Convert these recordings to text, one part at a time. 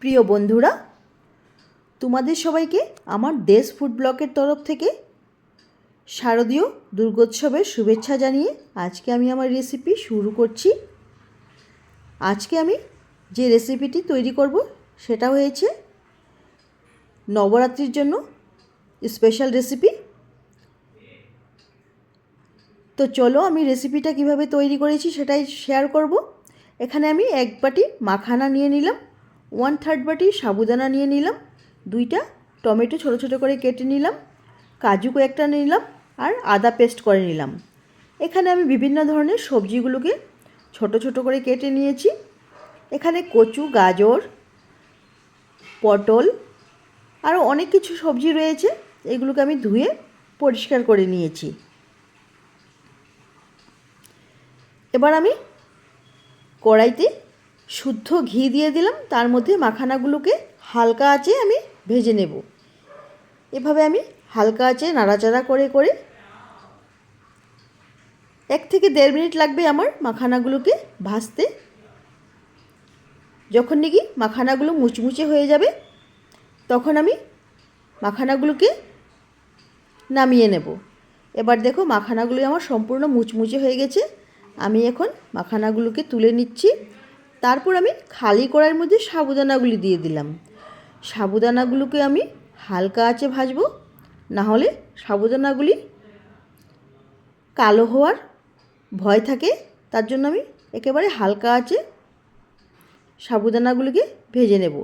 প্রিয় বন্ধুরা, তোমাদের সবাইকে আমার দেশ ফুড ব্লকের তরফ থেকে শারদীয় দুর্গোৎসবের শুভেচ্ছা জানিয়ে আজকে আমি আমার রেসিপি শুরু করছি। আজকে আমি যে রেসিপিটি তৈরি করব সেটা হয়েছে নবরাত্রির জন্য স্পেশাল রেসিপি। তো চলো আমি রেসিপিটা কিভাবে তৈরি করেছি সেটাই শেয়ার করব। এখানে আমি 1 বাটি মাখানা নিয়ে নিলাম, 1/3 বাটি সাবুদানা নিয়ে নিলাম, 2টা টমেটো ছোটো ছোটো করে কেটে নিলাম, কাজু কয়েকটা নিলাম আর আদা পেস্ট করে নিলাম। এখানে আমি বিভিন্ন ধরনের সবজিগুলোকে ছোট ছোট করে কেটে নিয়েছি। এখানে কচু, গাজর, পটল আরও অনেক কিছু সবজি রয়েছে, এগুলোকে আমি ধুয়ে পরিষ্কার করে নিয়েছি। এবার আমি কড়াইতে শুদ্ধ ঘি দিয়ে দিলাম, তার মধ্যে মাখানাগুলোকে হালকা আঁচে আমি ভেজে নেব। এভাবে আমি হালকা আঁচে নাড়াচাড়া করে করে 1 থেকে 1.5 মিনিট লাগবে আমার মাখানাগুলোকে ভাজতে। যখন নাকি মাখানাগুলো মুচমুচে হয়ে যাবে তখন আমি মাখানাগুলোকে নামিয়ে নেব। এবার দেখো মাখানাগুলো আমার সম্পূর্ণ মুচমুচে হয়ে গেছে। আমি এখন মাখানাগুলোকে তুলে নিচ্ছি। তারপর আমি খালি কড়াইয়ের মধ্যে সাবুদানাগুলি দিয়ে দিলাম। সাবুদানাগুলোকে আমি হালকা আঁচে ভাজবো, না হলে সাবুদানাগুলি কালো হওয়ার ভয় থাকে। তার জন্য আমি একেবারে হালকা আঁচে সাবুদানাগুলিকে ভেজে নেব।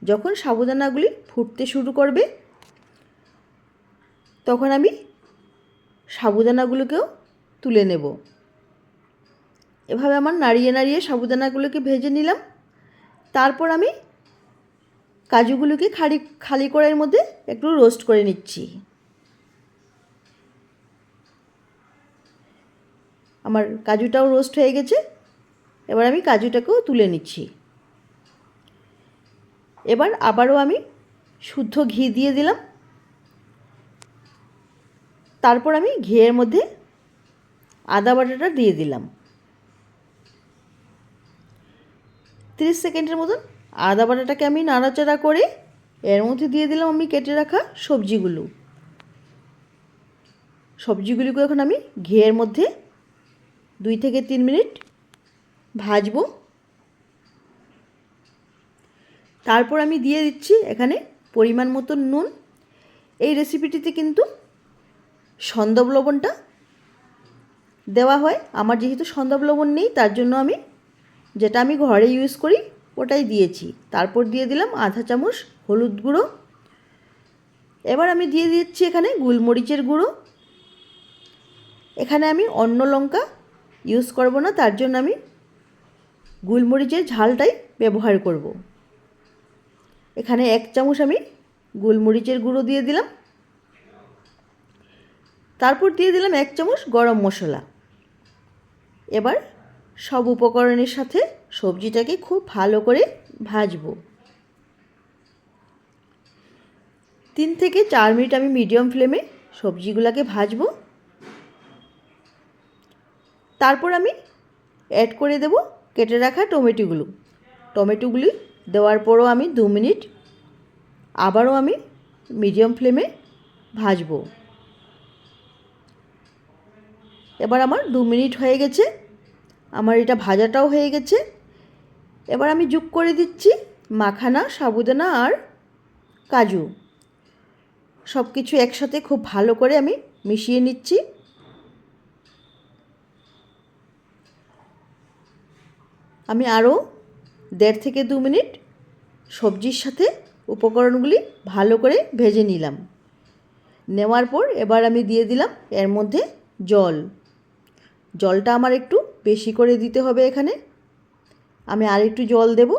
যখন সাবুদানাগুলি ফুটতে শুরু করবে তখন আমি সাবুদানাগুলোকেও তুলে নেব। এভাবে আমার নাড়িয়ে নাড়িয়ে সাবুদানাগুলোকে ভেজে নিলাম। তারপর আমি কাজুগুলোকে খালি কড়াইয়ের মধ্যে একটু রোস্ট করে নিচ্ছি। আমার কাজুটাও রোস্ট হয়ে গেছে। এবার আমি কাজুটাকেও তুলে নিচ্ছি। এবার আবারও আমি শুদ্ধ ঘি দিয়ে দিলাম। তারপর আমি ঘিয়ের মধ্যে আদা বাটাটা দিয়ে দিলাম। 30 সেকেন্ডের মতন আদা বাটাটাকে আমি নাড়াচাড়া করে এর মধ্যে দিয়ে দিলাম আমি কেটে রাখা সবজিগুলিকে এখন আমি ঘিয়ের মধ্যে 2 থেকে 3 মিনিট ভাজবো। তারপর আমি দিয়ে দিচ্ছি এখানে পরিমাণ মতো নুন। এই রেসিপিটিতে কিন্তু সন্দব লবণটা দেওয়া হয়। আমার যেহেতু সন্দব লবণ নেই তার জন্য আমি যেটা আমি ঘরে ইউজ করি ওটাই দিয়েছি। তারপর দিয়ে দিলাম আধা চামচ হলুদ গুঁড়ো। এবার আমি দিয়ে দিচ্ছি এখানে গোলমরিচের গুঁড়ো। এখানে আমি অন্য লঙ্কা ইউজ করব না, তার জন্য আমি গোলমরিচের ঝালটাই ব্যবহার করব। এখানে 1 চামচ আমি গোলমরিচের গুঁড়ো দিয়ে দিলাম। তারপর দিয়ে দিলাম 1 চামচ গরম মশলা। এবার সব উপকরণের সাথে সবজিটাকে খুব ভালো করে ভাজবো। 3 থেকে 4 মিনিট আমি মিডিয়াম ফ্লেমে সবজিগুলোকে ভাজবো। তারপর আমি অ্যাড করে দেব কেটে রাখা টমেটোগুলি দেওয়ার পরও আমি 2 মিনিট আবারও আমি মিডিয়াম ফ্লেমে ভাজবো। এবার আমার 2 মিনিট হয়ে গেছে, আমার এটা ভাজাটাও হয়ে গেছে। এবার আমি যোগ করে দিচ্ছি মাখানা, সাবুদানা আর কাজু। সব কিছু একসাথে খুব ভালো করে আমি মিশিয়ে নিচ্ছি। আমি আরও 1.5 থেকে 2 মিনিট সবজির সাথে উপকরণগুলি ভালো করে ভেজে নিলাম। নেওয়ার পর এবার আমি দিয়ে দিলাম এর মধ্যে জলটা আমার একটু বেশি করে দিতে হবে। এখানে আমি আর একটু জল দেব।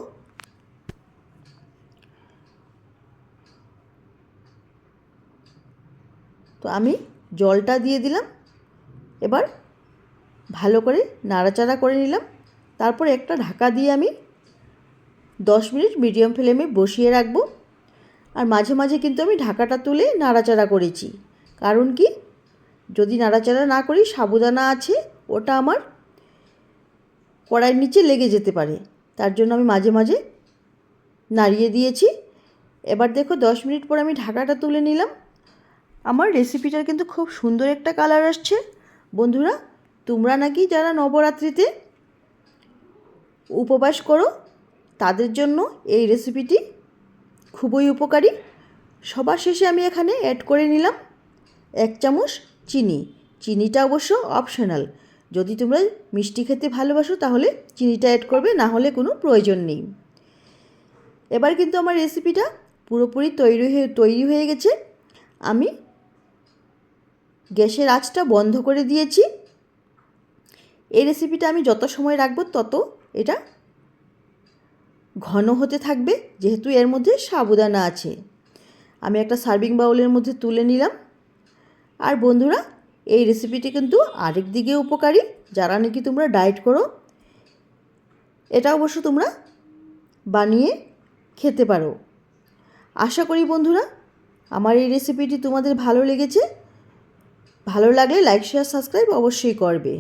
তো আমি জলটা দিয়ে দিলাম। এবার ভালো করে নাড়াচাড়া করে নিলাম। তারপর একটা ঢাকা দিয়ে আমি 10 মিনিট মিডিয়াম ফ্লেমে বসিয়ে রাখবো। আর মাঝে মাঝে কিন্তু আমি ঢাকাটা তুলে নাড়াচাড়া করেছি, কারণ কি যদি নাড়াচাড়া না করি সাবুদানা আছে ওটা আমার কড়াইয়ের নিচে লেগে যেতে পারে। তার জন্য আমি মাঝে মাঝে নাড়িয়ে দিয়েছি। এবার দেখো 10 মিনিট পর আমি ঢাকাটা তুলে নিলাম। আমার রেসিপিটার কিন্তু খুব সুন্দর একটা কালার আসছে। বন্ধুরা, তোমরা নাকি যারা নবরাত্রিতে উপবাস করো তাদের জন্য এই রেসিপিটি খুবই উপকারী। সবার শেষে আমি এখানে অ্যাড করে নিলাম 1 চামচ চিনি। চিনিটা অবশ্য অপশনাল। যদি তোমরা মিষ্টি খেতে ভালোবাসো তাহলে চিনিটা অ্যাড করবে, না হলে কোনো প্রয়োজন নেই। এবার কিন্তু আমার রেসিপিটা পুরোপুরি তৈরি হয়ে গেছে। আমি গ্যাসের আঁচটা বন্ধ করে দিয়েছি। এই রেসিপিটা আমি যত সময় রাখবো তত এটা ঘন হতে থাকবে, যেহেতু এর মধ্যে সাবুদানা আছে। আমি একটা সার্ভিং বাউলের মধ্যে তুলে নিলাম। আর বন্ধুরা, এই রেসিপিটি কিন্তু আরেক দিকে উপকারী, যারা নাকি তোমরা ডায়েট করো এটা অবশ্য তোমরা বানিয়ে খেতে পারো। আশা করি বন্ধুরা আমার এই রেসিপিটি তোমাদের ভালো লেগেছে। ভালো লাগলে লাইক শেয়ার সাবস্ক্রাইব অবশ্যই করবে।